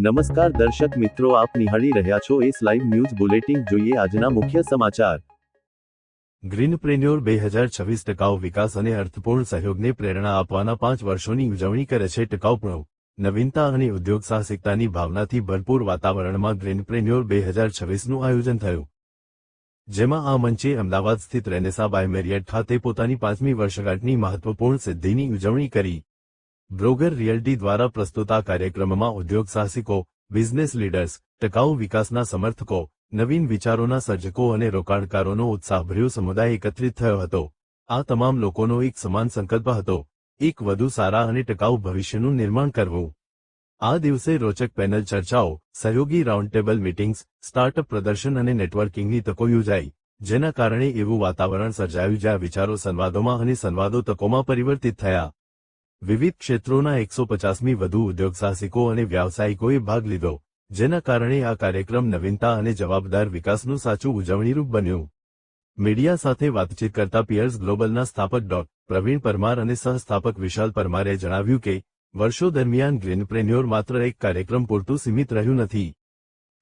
નમસ્કાર દર્શક મિત્રો, આપ નિહાળી રહ્યા છો એસ લાઈવ ન્યૂઝ બુલેટિન. જોઈએ આજના મુખ્ય સમાચાર. ગ્રીનપ્રેન્યોર 2026 ટકાઉ વિકાસ અને અર્થપૂર્ણ સહયોગને પ્રેરણા આપવાના 5 વર્ષોની ઉજવણી કરે છે. ટકાઉપણું, નવીનતા અને ઉદ્યોગ સાહસિકતાની ભાવનાથી ભરપૂર વાતાવરણમાં ગ્રીનપ્રેન્યોર 2026નું આયોજન થયું, જેમાં આ મંચે અમદાવાદ સ્થિત રેનેસા બાય મેરિયટ ખાતે પોતાની 5મી વર્ષગાંઠની મહત્વપૂર્ણ સિદ્ધિની ઉજવણી કરી. બ્રોગર રિયલ્ટી દ્વારા પ્રસ્તુત આ કાર્યક્રમમાં ઉદ્યોગ સાહસિકો, બિઝનેસ લીડર્સ, ટકાઉ વિકાસના સમર્થકો, નવીન વિચારોના સર્જકો અને રોકાણકારોનો ઉત્સાહભર્યો સમુદાય એકત્રિત થયો હતો. આ તમામ લોકોનો એક સમાન સંકલ્પ હતો: એક વધુ સારા અને ટકાઉ ભવિષ્યનું નિર્માણ કરવું. આ દિવસે રોચક પેનલ ચર્ચાઓ, સહયોગી રાઉન્ડટેબલ મીટિંગ્સ, સ્ટાર્ટઅપ પ્રદર્શન અને નેટવર્કિંગની તકો યોજાઈ, જેના કારણે એવું વાતાવરણ સર્જાયું જ્યાં વિચારો સંવાદોમાં અને સંવાદો તકોમાં પરિવર્તિત થયા. વિવિધ ક્ષેત્રોના 150મી વધુ ઉદ્યોગ સાહસિકો અને વ્યાવસાયિકોએ ભાગ લીધો, જેના કારણે આ કાર્યક્રમ નવીનતા અને જવાબદાર વિકાસનું સાચું ઉજવણીરૂપ બન્યું. મીડિયા સાથે વાતચીત કરતા પિયર્સ ગ્લોબલના સ્થાપક ડો. પ્રવીણ પરમાર અને સહસ્થાપક વિશાલ પરમારે જણાવ્યું કે વર્ષો દરમિયાન ગ્રીનપ્રેન્યોર માત્ર એક કાર્યક્રમ પૂરતું સીમિત રહ્યું નથી.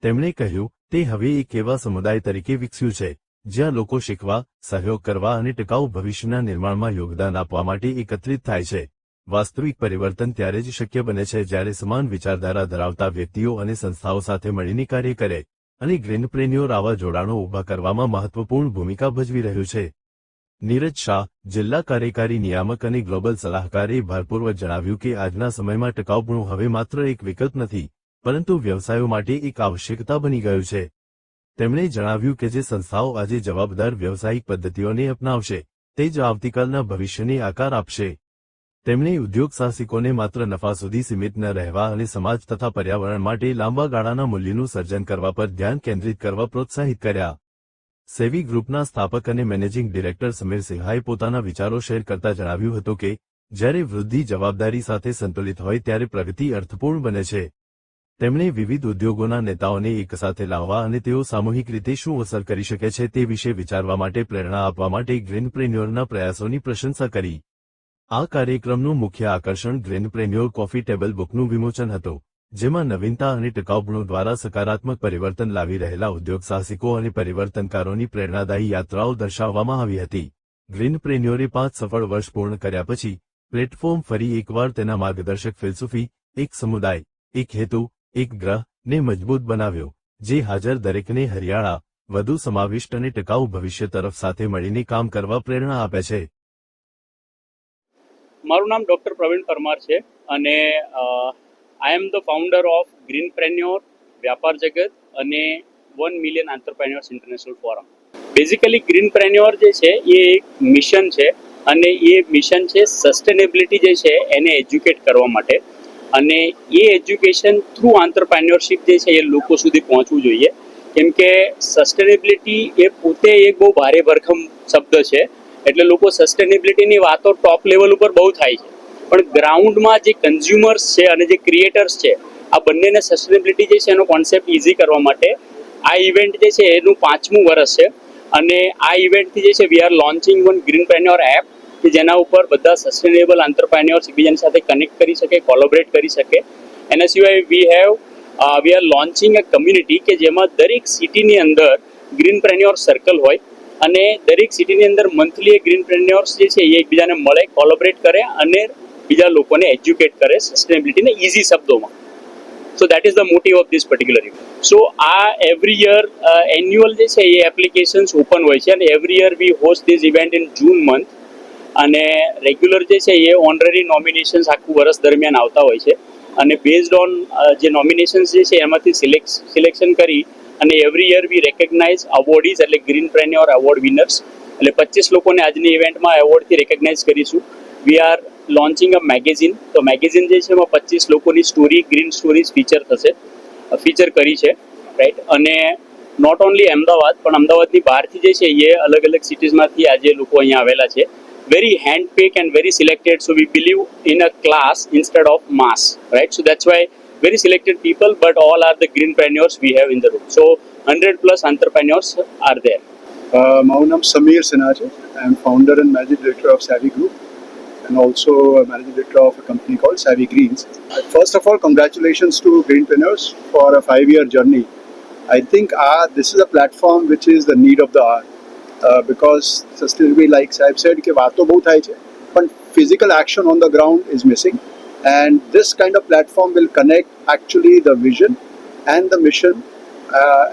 તેમણે કહ્યું, તે હવે એક એવા સમુદાય તરીકે વિકસ્યું છે જ્યાં લોકો શીખવા, સહયોગ કરવા અને ટકાઉ ભવિષ્યના નિર્માણમાં યોગદાન આપવા માટે એકત્રિત થાય છે. વાસ્તવિક પરિવર્તન ત્યારે જ શક્ય બને છે જ્યારે સમાન વિચારધારા ધરાવતા વ્યક્તિઓ અને સંસ્થાઓ સાથે મળીને કાર્ય કરે, અને ગ્રીનપ્રેન્યોર આવા જોડાણો ઊભા કરવામાં મહત્વપૂર્ણ ભૂમિકા ભજવી રહ્યું છે. નીરજ શાહ, જિલ્લા કાર્યકારી નિયામક અને ગ્લોબલ સલાહકારે ભારપૂર્વક જણાવ્યું કે આજના સમયમાં ટકાઉપણું હવે માત્ર એક વિકલ્પ નથી, પરંતુ વ્યવસાયો માટે એક આવશ્યકતા બની ગયું છે. તેમણે જણાવ્યું કે જે સંસ્થાઓ આજે જવાબદાર વ્યવસાયિક પદ્ધતિઓને અપનાવશે, તે જ આવતીકાલના ભવિષ્યને આકાર આપશે. તેમણે ઉદ્યોગ સાહસિકોને માત્ર નફા સુધી સીમિત ન રહેવા અને સમાજ તથા પર્યાવરણ માટે લાંબા ગાળાના મૂલ્યનું સર્જન કરવા પર ધ્યાન કેન્દ્રિત કરવા પ્રોત્સાહિત કર્યા. સેવી ગ્રુપના સ્થાપક અને મેનેજિંગ ડિરેક્ટર સમીર સિંહાએ પોતાના વિચારો શેર કરતા જણાવ્યું હતું કે જ્યારે વૃદ્ધિ જવાબદારી સાથે સંતુલિત હોય ત્યારે પ્રગતિ અર્થપૂર્ણ બને છે. તેમણે વિવિધ ઉદ્યોગોના નેતાઓને એકસાથે લાવવા અને તેઓ સામૂહિક રીતે શું અસર કરી શકે છે તે વિશે વિચારવા માટે પ્રેરણા આપવા માટે ગ્રીનપ્રેન્યોરના પ્રયાસોની પ્રશંસા કરી. આ કાર્યક્રમનું મુખ્ય આકર્ષણ ગ્રીનપ્રેન્યોર કોફી ટેબલ બુકનું વિમોચન હતું, જેમાં નવીનતા અને ટકાઉપણું દ્વારા સકારાત્મક પરિવર્તન લાવી રહેલા ઉદ્યોગ સાહસિકો અને પરિવર્તનકારોની પ્રેરણાદાયી યાત્રાઓ દર્શાવવામાં આવી હતી. ગ્રીનપ્રેન્યોરે 5 સફળ વર્ષ પૂર્ણ કર્યા પછી પ્લેટફોર્મ ફરી એકવાર તેના માર્ગદર્શક ફિલસૂફી, એક સમુદાય, એક હેતુ, એક ગ્રહ ને મજબૂત બનાવ્યો, જે હાજર દરેકને હરિયાળા, વધુ સમાવિષ્ટ અને ટકાઉ ભવિષ્ય તરફ સાથે મળીને કામ કરવા પ્રેરણા આપે છે. મારું નામ ડૉક્ટર પ્રવીણ પરમાર છે અને આઈ એમ ધ ફાઉન્ડર ઓફ ગ્રીનપ્રેન્યોર વ્યાપાર જગત અને 1 મિલિયન આંતરપ્રેન્યોર્સ ઇન્ટરનેશનલ ફોરમ. બેઝિકલી ગ્રીનપ્રેન્યોર જે છે એ એક મિશન છે અને એ મિશન છે સસ્ટેનેબિલિટી જે છે એને એજ્યુકેટ કરવા માટે, અને એ એજ્યુકેશન થ્રુ આંતરપ્રેન્યોરશિપ જે છે એ લોકો સુધી પહોંચવું જોઈએ, કેમ કે સસ્ટેનેબિલિટી એ પોતે એક બહુ ભારે ભરખમ શબ્દ છે. એટલે લોકો સસ્ટેનેબિલિટીની વાતો ટોપ લેવલ ઉપર બહુ થાય છે, પણ ગ્રાઉન્ડમાં જે કન્ઝ્યુમર્સ છે અને જે ક્રિએટર્સ છે, આ બંનેને સસ્ટેનેબિલિટી જે છે એનો કોન્સેપ્ટ ઇઝી કરવા માટે આ ઇવેન્ટ જે છે એનું 5મું વર્ષ છે. અને આ ઇવેન્ટથી જે છે we are launching one Greenpreneur app, કે જેના ઉપર બધા સસ્ટેનેબલ આંતરપ્રેન્યોર્સ એકબીજાની સાથે કનેક્ટ કરી શકે, કોલોબરેટ કરી શકે. એના સિવાય વી આર લોન્ચિંગ અ કમ્યુનિટી કે જેમાં દરેક સિટીની અંદર ગ્રીનપ્રેન્યોર સર્કલ હોય અને દરેક સિટીની અંદર મંથલી ગ્રીનપ્રેન્યોર્સ જે છે એ એકબીજાને મળે, કોલોબરેટ કરે અને બીજા લોકોને એજ્યુકેટ કરે સસ્ટેનેબિલિટીને ઇઝી શબ્દોમાં. So that is the motive of this particular event. So આ એવરી યર એન્યુઅલ જે છે એ એપ્લિકેશન્સ ઓપન હોય છે અને every year V host this event in June month, અને રેગ્યુલર જે છે એ ઓનરરી નોમિનેશન્સ આખું વર્ષ દરમિયાન આવતા હોય છે, અને બેઝડ ઓન જે નોમિનેશન્સ જે છે એમાંથી સિલેક્શન કરી અને એવરી યર વી રેકગ્નાઇઝ અવોર્ડીઝ, એટલે ગ્રીનપ્રેન્યોર એવોર્ડ વિનર્સ. એટલે 25 લોકોને આજની ઇવેન્ટમાં એવોર્ડથી રેકગ્નાઇઝ કરીશું. વી આર લોન્ચિંગ અ મેગેઝિન. તો મેગેઝિન જે છે એમાં 25 લોકોની સ્ટોરી, ગ્રીન સ્ટોરીઝ ફીચર કરી છે, રાઈટ. અને નોટ ઓનલી અમદાવાદ, પણ અમદાવાદની બહારથી જે છે એ અલગ અલગ સિટીઝમાંથી આજે લોકો અહીંયા આવેલા છે. Very hand pick and very selected, so we believe in a class instead of mass, right? So that's why very selected people, but all are the greenpreneurs we have in the room. So 100+ entrepreneurs are there. મારું નામ સમીર સિન્હા છે. I am founder and managing director of Savvy Group, and also a managing director of a company called Savvy Greens. First of all, congratulations to Greenpreneurs for a 5-year journey. I think this is a platform which is the need of the hour because sustainability, like Saib said, कि बात तो बहुत है छे, but physical action on the ground is missing. And this kind of platform will connect actually the vision and the mission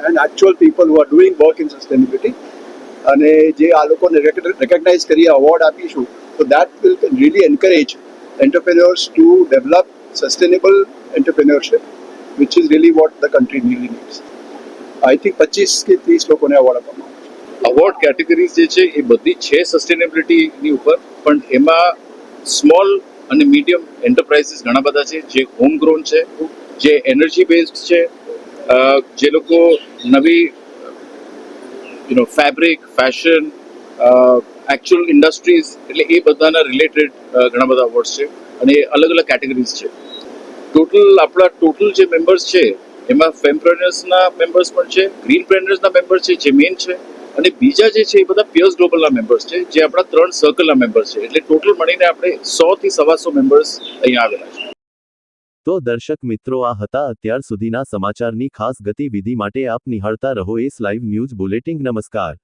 and actual people who are doing work in sustainability. અને જે આ લોકોને રેકગ્નાઇઝ કરી award આપીશું તો that will really encourage entrepreneurs to develop sustainable entrepreneurship which is really what the country really needs. I think 25 કે 30 લોકોને award આપવામાં આવે છે. અવોર્ડ કેટેગરીઝ જે છે એ બધી છે સસ્ટેનેબિલિટીની ઉપર, પણ એમાં સ્મોલ અને મીડિયમ એન્ટરપ્રાઇઝીસ ઘણા બધા છે જે હોમ ગ્રોન છે, જે એનર્જી બેઝડ છે, જે લોકો નવી ફેબ્રિક, ફેશન, એકચ્યુઅલ ઇન્ડસ્ટ્રીઝ, એટલે એ બધાના રિલેટેડ ઘણા બધા અવોર્ડ્સ છે અને એ અલગ અલગ કેટેગરીઝ છે. આપણા ટોટલ જે મેમ્બર્સ છે એમાં ફેમપ્રેન્યોર્સના મેમ્બર્સ પણ છે, ગ્રીનપ્રેન્યોર્સના મેમ્બર્સ છે જે મેઇન છે, અને બીજા જે છે એ બધા પિયર્સ ગ્લોબલના મેમ્બર્સ છે જે આપણા 3 સર્કલના મેમ્બર્સ છે. એટલે ટોટલ મળીને આપણે 100 થી 125 મેમ્બર્સ અહીંયા આવેલા છે. તો દર્શક મિત્રો, આ હતા અત્યાર સુધીના સમાચારની ખાસ ગતિવિધિ માટે આપ નિહાળતા રહો એસ લાઈવ ન્યૂઝ બુલેટિન. નમસ્કાર.